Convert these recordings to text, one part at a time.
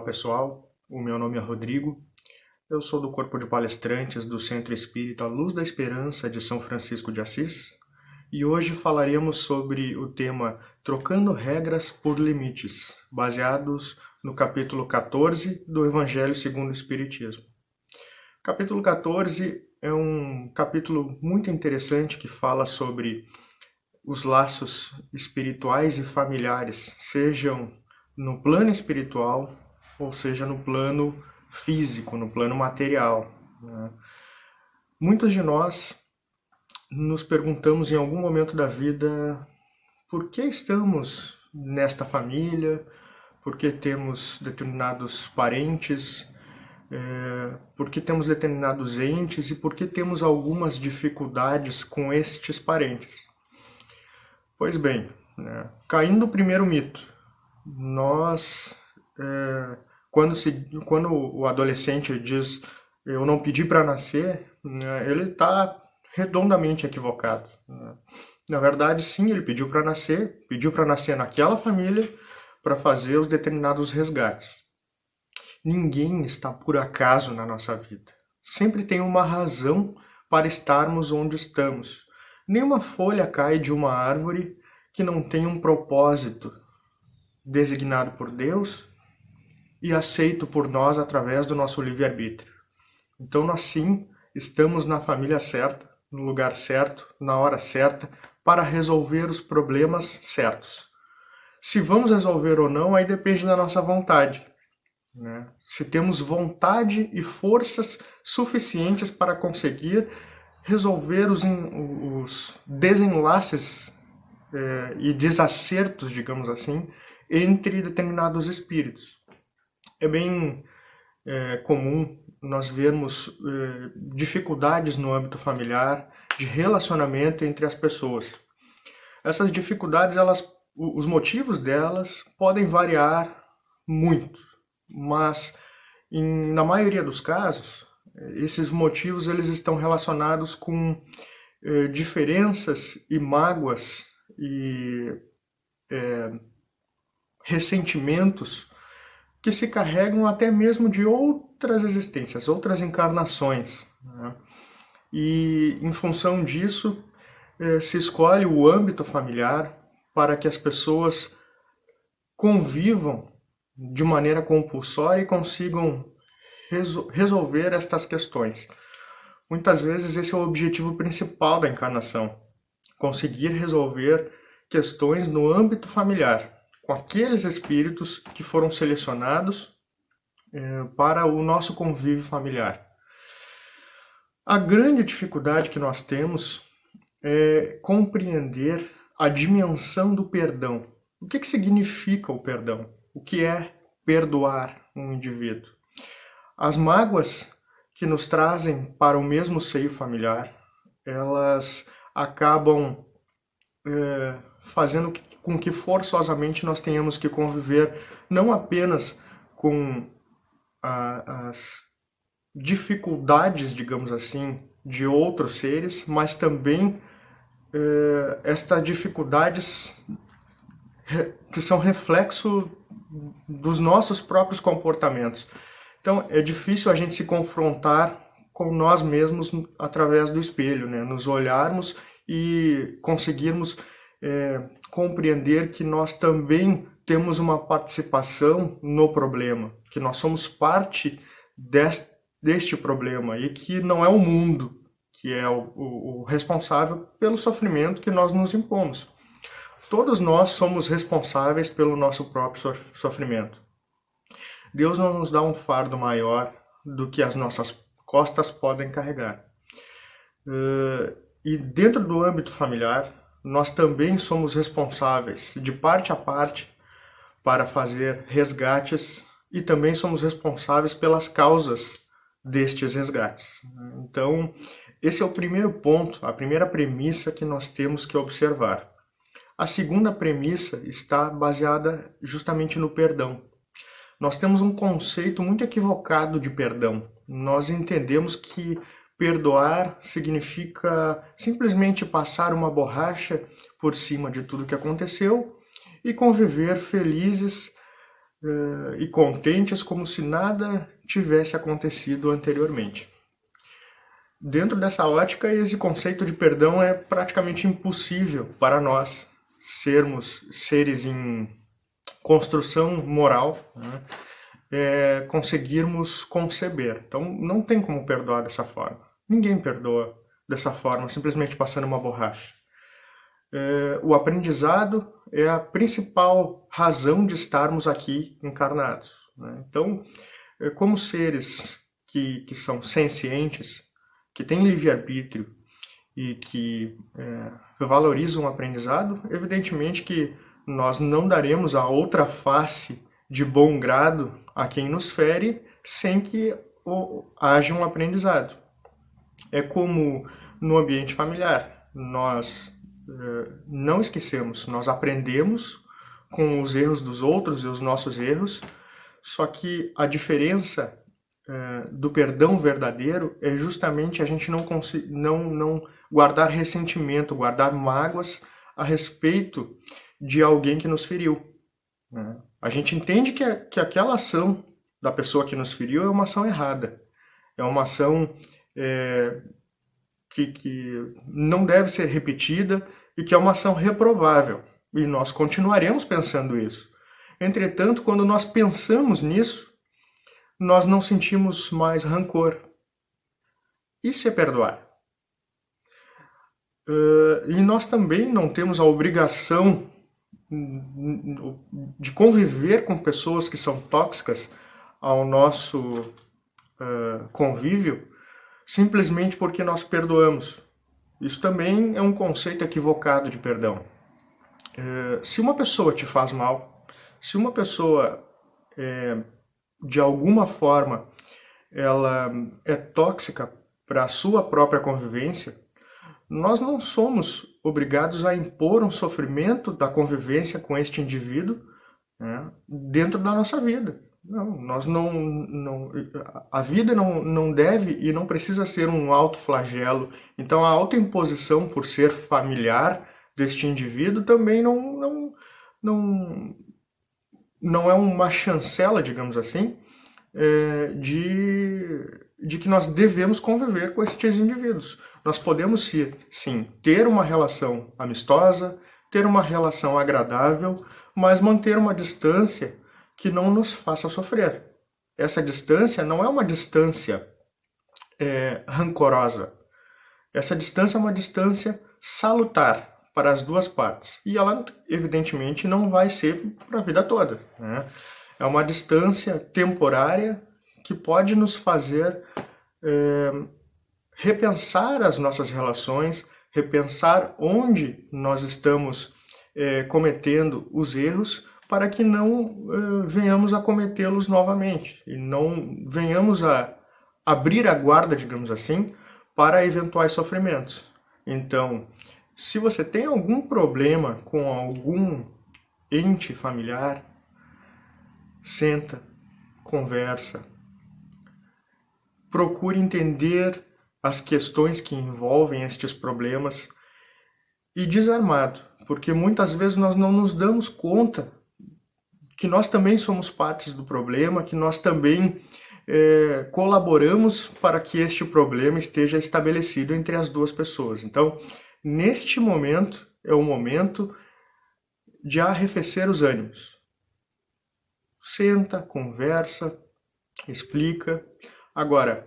Olá pessoal, o meu nome é Rodrigo, eu sou do Corpo de Palestrantes do Centro Espírita Luz da Esperança de São Francisco de Assis e hoje falaremos sobre o tema Trocando Regras por Limites, baseados no capítulo 14 do Evangelho segundo o Espiritismo. O capítulo 14 é um capítulo muito interessante que fala sobre os laços espirituais e familiares, sejam no plano espiritual ou seja no plano físico, no plano material, né? Muitos de nós nos perguntamos em algum momento da vida por que estamos nesta família, por que temos determinados parentes, por que temos determinados entes e por que temos algumas dificuldades com estes parentes. Pois bem, né, caindo o primeiro mito, nós, quando o adolescente diz eu não pedi para nascer, né, ele está redondamente equivocado, né? Na verdade, sim, ele pediu para nascer naquela família para fazer os determinados resgates. Ninguém está por acaso na nossa vida. Sempre tem uma razão para estarmos onde estamos. Nenhuma folha cai de uma árvore que não tenha um propósito designado por Deus e aceito por nós através do nosso livre-arbítrio. Então nós sim estamos na família certa, no lugar certo, na hora certa, para resolver os problemas certos. Se vamos resolver ou não, aí depende da nossa vontade, né? Se temos vontade e forças suficientes para conseguir resolver os desenlaces e desacertos, digamos assim, entre determinados espíritos. É bem comum nós vermos dificuldades no âmbito familiar, de relacionamento entre as pessoas. Essas dificuldades, os motivos delas podem variar muito, mas na maioria dos casos, esses motivos eles estão relacionados com diferenças e mágoas e ressentimentos que se carregam até mesmo de outras existências, outras encarnações, né? E em função disso, se escolhe o âmbito familiar para que as pessoas convivam de maneira compulsória e consigam resolver estas questões. Muitas vezes esse é o objetivo principal da encarnação, conseguir resolver questões no âmbito familiar, com aqueles espíritos que foram selecionados para o nosso convívio familiar. A grande dificuldade que nós temos é compreender a dimensão do perdão. O que significa o perdão? O que é perdoar um indivíduo? As mágoas que nos trazem para o mesmo seio familiar, elas acabam fazendo com que forçosamente nós tenhamos que conviver não apenas com as dificuldades, digamos assim, de outros seres, mas também estas dificuldades que são reflexo dos nossos próprios comportamentos. Então, é difícil a gente se confrontar com nós mesmos através do espelho, né? Nos olharmos e conseguirmos compreender que nós também temos uma participação no problema, que nós somos parte deste problema e que não é o mundo que é o responsável pelo sofrimento que nós nos impomos. Todos nós somos responsáveis pelo nosso próprio sofrimento. Deus não nos dá um fardo maior do que as nossas costas podem carregar. E dentro do âmbito familiar, nós também somos responsáveis, de parte a parte, para fazer resgates e também somos responsáveis pelas causas destes resgates. Então, esse é o primeiro ponto, a primeira premissa que nós temos que observar. A segunda premissa está baseada justamente no perdão. Nós temos um conceito muito equivocado de perdão. Nós entendemos que perdoar significa simplesmente passar uma borracha por cima de tudo que aconteceu e conviver felizes e contentes como se nada tivesse acontecido anteriormente. Dentro dessa ótica, esse conceito de perdão é praticamente impossível para nós sermos seres em construção moral, né? Conseguirmos conceber. Então, não tem como perdoar dessa forma. Ninguém perdoa dessa forma, simplesmente passando uma borracha. O aprendizado é a principal razão de estarmos aqui encarnados, né? Então, como seres que são sencientes, que têm livre-arbítrio e que valorizam o aprendizado, evidentemente que nós não daremos a outra face de bom grado a quem nos fere sem que haja um aprendizado. É como no ambiente familiar. Nós não esquecemos, nós aprendemos com os erros dos outros e os nossos erros, só que a diferença do perdão verdadeiro é justamente a gente não guardar ressentimento, guardar mágoas a respeito de alguém que nos feriu, né? A gente entende que aquela ação da pessoa que nos feriu é uma ação errada, é uma ação que não deve ser repetida e que é uma ação reprovável. E nós continuaremos pensando isso. Entretanto, quando nós pensamos nisso, nós não sentimos mais rancor. Isso é perdoar. E nós também não temos a obrigação de conviver com pessoas que são tóxicas ao nosso convívio simplesmente porque nós perdoamos. Isso também é um conceito equivocado de perdão. Se uma pessoa te faz mal, se uma pessoa de alguma forma ela é tóxica para a sua própria convivência, nós não somos obrigados a impor um sofrimento da convivência com este indivíduo, né, dentro da nossa vida. Não, nós a vida não deve e não precisa ser um autoflagelo. Então a autoimposição por ser familiar deste indivíduo também não é uma chancela, digamos assim, de que nós devemos conviver com estes indivíduos. Nós podemos, sim, ter uma relação amistosa, ter uma relação agradável, mas manter uma distância que não nos faça sofrer. Essa distância não é uma distância rancorosa. Essa distância é uma distância salutar para as duas partes. E ela, evidentemente, não vai ser para a vida toda, né? É uma distância temporária que pode nos fazer repensar as nossas relações, repensar onde nós estamos cometendo os erros, para que não venhamos a cometê-los novamente e não venhamos a abrir a guarda, digamos assim, para eventuais sofrimentos. Então, se você tem algum problema com algum ente familiar, senta, conversa, procure entender as questões que envolvem estes problemas e desarmado, porque muitas vezes nós não nos damos conta que nós também somos partes do problema, que nós também colaboramos para que este problema esteja estabelecido entre as duas pessoas. Então, neste momento, é o momento de arrefecer os ânimos. Senta, conversa, explica. Agora,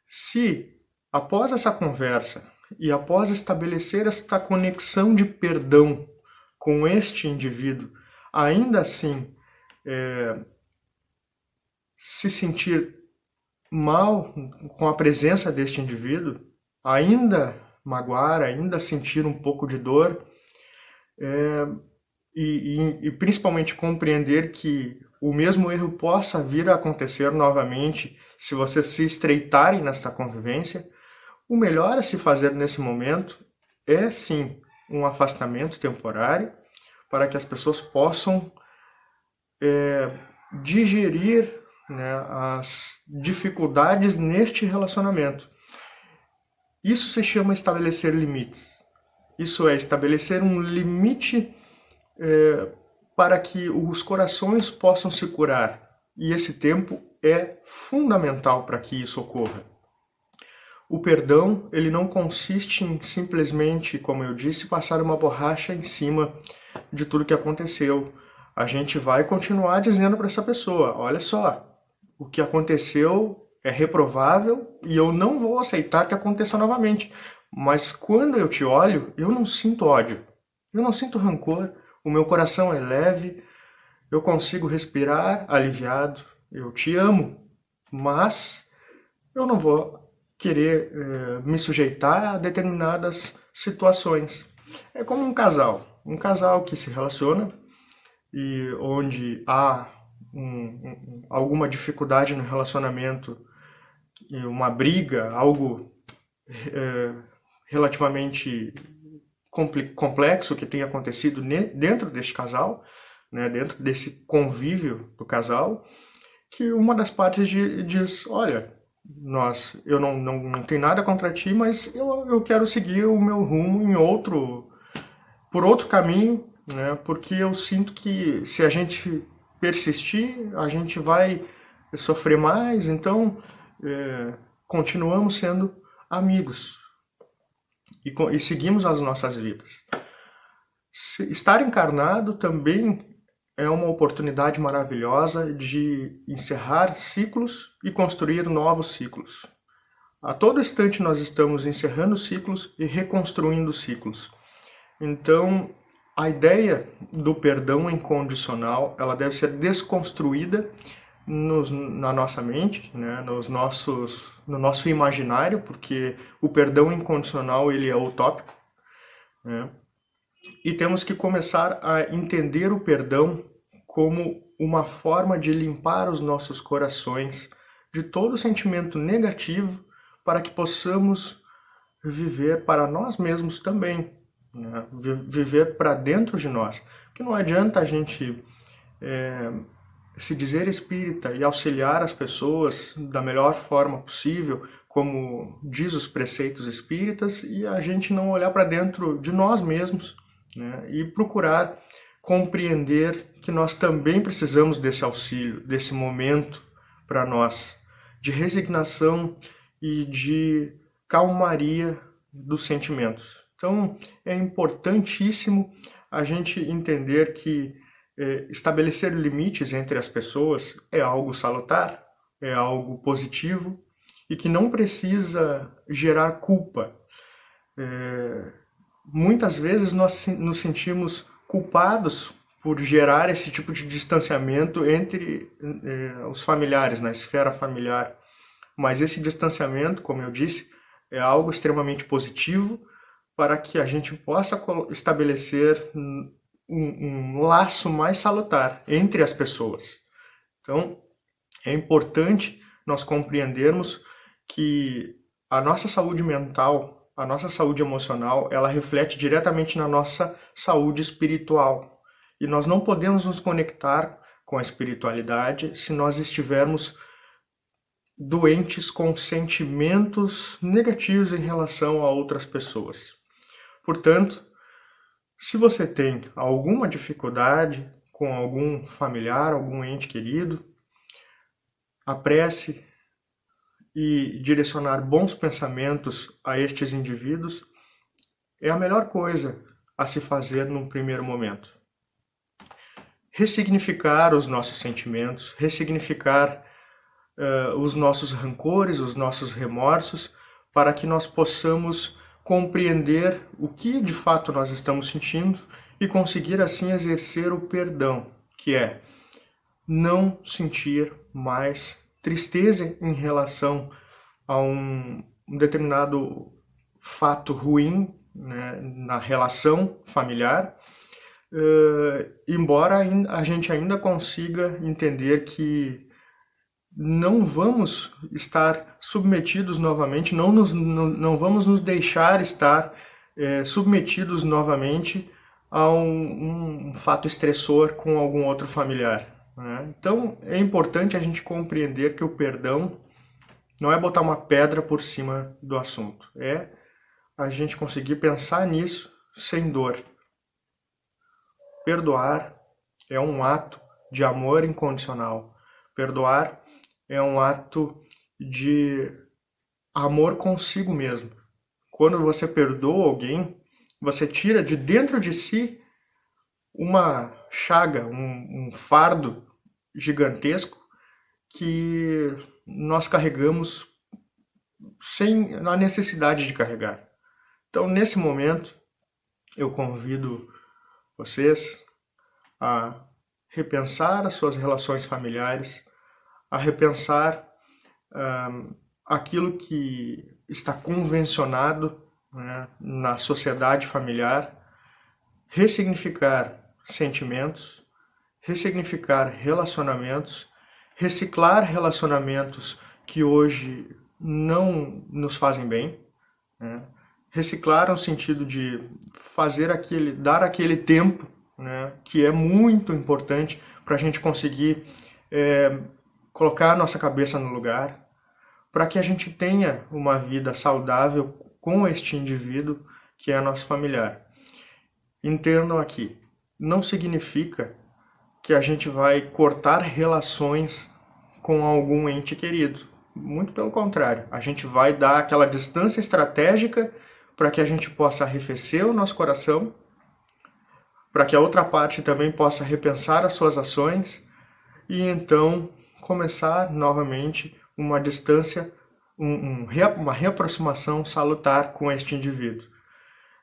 se após essa conversa e após estabelecer esta conexão de perdão com este indivíduo, ainda assim se sentir mal com a presença deste indivíduo, ainda magoar, ainda sentir um pouco de dor, e principalmente compreender que o mesmo erro possa vir a acontecer novamente se vocês se estreitarem nesta convivência, o melhor a se fazer nesse momento é sim um afastamento temporário para que as pessoas possam digerir, né, as dificuldades neste relacionamento. Isso se chama estabelecer limites. Isso é estabelecer um limite para que os corações possam se curar. E esse tempo é fundamental para que isso ocorra. O perdão, ele não consiste em simplesmente, como eu disse, passar uma borracha em cima de tudo que aconteceu. A gente vai continuar dizendo para essa pessoa, olha só, o que aconteceu é reprovável e eu não vou aceitar que aconteça novamente. Mas quando eu te olho, eu não sinto ódio, eu não sinto rancor, o meu coração é leve, eu consigo respirar aliviado, eu te amo, mas eu não vou querer me sujeitar a determinadas situações. É como um casal que se relaciona e onde há alguma dificuldade no relacionamento, uma briga, algo relativamente complexo que tenha acontecido dentro deste casal, né, dentro desse convívio do casal, que uma das partes diz, olha, eu não tenho nada contra ti, mas eu quero seguir o meu rumo por outro caminho, né? Porque eu sinto que se a gente persistir, a gente vai sofrer mais, então continuamos sendo amigos e seguimos as nossas vidas. Estar encarnado também é uma oportunidade maravilhosa de encerrar ciclos e construir novos ciclos. A todo instante nós estamos encerrando ciclos e reconstruindo ciclos. Então, a ideia do perdão incondicional, ela deve ser desconstruída na nossa mente, né, no nosso imaginário, porque o perdão incondicional ele é utópico, né? E temos que começar a entender o perdão como uma forma de limpar os nossos corações de todo sentimento negativo para que possamos viver para nós mesmos também, né? Viver para dentro de nós. Porque não adianta a gente se dizer espírita e auxiliar as pessoas da melhor forma possível, como diz os preceitos espíritas, e a gente não olhar para dentro de nós mesmos, né? E procurar compreender que nós também precisamos desse auxílio, desse momento para nós, de resignação e de calmaria dos sentimentos. Então, é importantíssimo a gente entender que estabelecer limites entre as pessoas é algo salutar, é algo positivo e que não precisa gerar culpa. Muitas vezes nós nos sentimos culpados por gerar esse tipo de distanciamento entre os familiares, na esfera familiar. Mas esse distanciamento, como eu disse, é algo extremamente positivo para que a gente possa estabelecer um laço mais salutar entre as pessoas. Então, é importante nós compreendermos que a nossa saúde mental, a nossa saúde emocional, ela reflete diretamente na nossa saúde espiritual. E nós não podemos nos conectar com a espiritualidade se nós estivermos doentes com sentimentos negativos em relação a outras pessoas. Portanto, se você tem alguma dificuldade com algum familiar, algum ente querido, a prece e direcionar bons pensamentos a estes indivíduos é a melhor coisa a se fazer num primeiro momento. Ressignificar os nossos sentimentos, ressignificar os nossos rancores, os nossos remorsos, para que nós possamos compreender o que de fato nós estamos sentindo e conseguir assim exercer o perdão, que é não sentir mais tristeza em relação a um determinado fato ruim, né, na relação familiar, embora a gente ainda consiga entender que não vamos estar submetidos novamente, não vamos nos deixar estar submetidos novamente a um fato estressor com algum outro familiar, né? Então, é importante a gente compreender que o perdão não é botar uma pedra por cima do assunto, é a gente conseguir pensar nisso sem dor. Perdoar é um ato de amor incondicional. Perdoar é um ato de amor consigo mesmo. Quando você perdoa alguém, você tira de dentro de si uma chaga, um fardo gigantesco que nós carregamos sem a necessidade de carregar. Então, nesse momento, eu convido vocês a repensar as suas relações familiares, a repensar aquilo que está convencionado, né, na sociedade familiar, ressignificar sentimentos, ressignificar relacionamentos, reciclar relacionamentos que hoje não nos fazem bem, né? Reciclar no sentido de dar aquele tempo, né, que é muito importante para a gente conseguir colocar a nossa cabeça no lugar, para que a gente tenha uma vida saudável com este indivíduo que é nosso familiar. Entendam aqui, não significa que a gente vai cortar relações com algum ente querido. Muito pelo contrário, a gente vai dar aquela distância estratégica para que a gente possa arrefecer o nosso coração, para que a outra parte também possa repensar as suas ações e então começar novamente uma distância, uma reaproximação salutar com este indivíduo.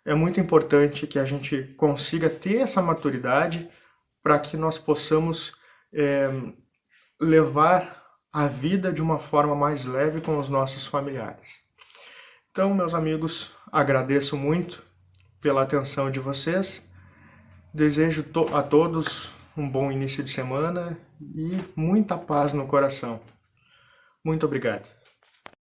É muito importante que a gente consiga ter essa maturidade para que nós possamos levar a vida de uma forma mais leve com os nossos familiares. Então, meus amigos, agradeço muito pela atenção de vocês. Desejo a todos um bom início de semana e muita paz no coração. Muito obrigado.